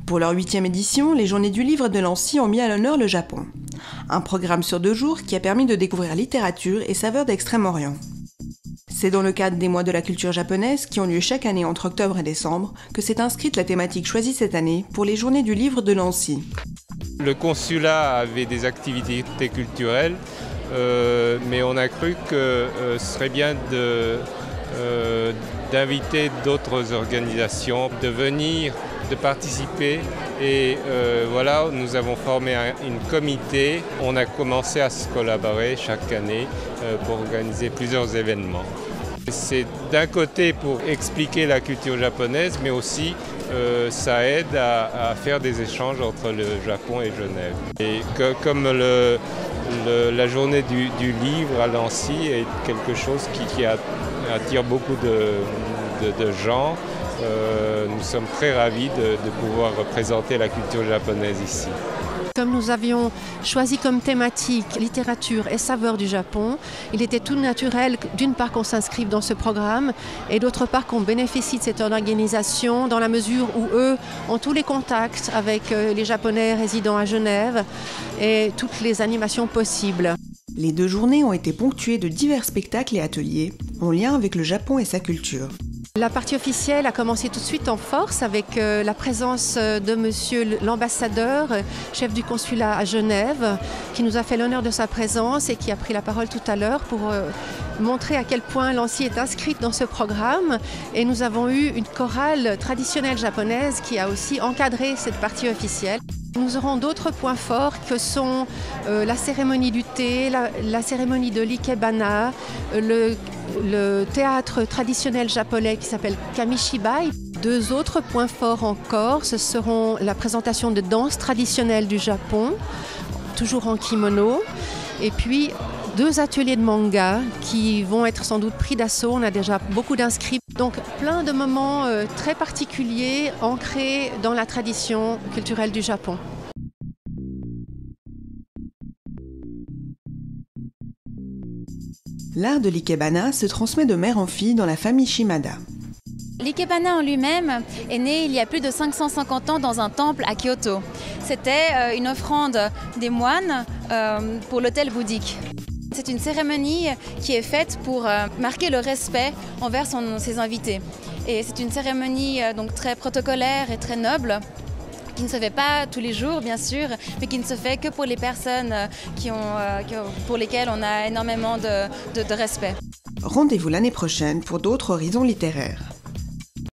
Pour leur 8e édition, les Journées du Livre de Nancy ont mis à l'honneur le Japon. Un programme sur 2 jours qui a permis de découvrir littérature et saveurs d'Extrême-Orient. C'est dans le cadre des mois de la culture japonaise qui ont lieu chaque année entre octobre et décembre que s'est inscrite la thématique choisie cette année pour les Journées du Livre de Nancy. Le consulat avait des activités culturelles, mais on a cru que ce serait bien d'inviter d'autres organisations, de venir, de participer. Et voilà, nous avons formé un comité. On a commencé à se collaborer chaque année pour organiser plusieurs événements. C'est d'un côté pour expliquer la culture japonaise, mais aussi ça aide à faire des échanges entre le Japon et Genève. Et comme la journée du livre à Nancy est quelque chose qui attire beaucoup de gens, nous sommes très ravis de pouvoir représenter la culture japonaise ici. Comme nous avions choisi comme thématique littérature et saveurs du Japon, il était tout naturel d'une part qu'on s'inscrive dans ce programme et d'autre part qu'on bénéficie de cette organisation dans la mesure où eux ont tous les contacts avec les Japonais résidant à Genève et toutes les animations possibles. Les 2 journées ont été ponctuées de divers spectacles et ateliers en lien avec le Japon et sa culture. La partie officielle a commencé tout de suite en force avec la présence de monsieur l'ambassadeur, chef du consulat à Genève, qui nous a fait l'honneur de sa présence et qui a pris la parole tout à l'heure pour montrer à quel point Nancy est inscrite dans ce programme. Et nous avons eu une chorale traditionnelle japonaise qui a aussi encadré cette partie officielle. Nous aurons d'autres points forts que sont la cérémonie du thé, la cérémonie de l'ikebana, le théâtre traditionnel japonais qui s'appelle Kamishibai. 2 autres points forts encore, ce seront la présentation de danse traditionnelle du Japon, toujours en kimono, et puis 2 ateliers de manga qui vont être sans doute pris d'assaut. On a déjà beaucoup d'inscrits. Donc plein de moments très particuliers, ancrés dans la tradition culturelle du Japon. L'art de l'ikebana se transmet de mère en fille dans la famille Shimada. L'ikebana en lui-même est né il y a plus de 550 ans dans un temple à Kyoto. C'était une offrande des moines pour l'autel bouddhique. C'est une cérémonie qui est faite pour marquer le respect envers ses invités. Et c'est une cérémonie donc très protocolaire et très noble, qui ne se fait pas tous les jours bien sûr, mais qui ne se fait que pour les personnes pour lesquelles on a énormément de respect. Rendez-vous l'année prochaine pour d'autres horizons littéraires.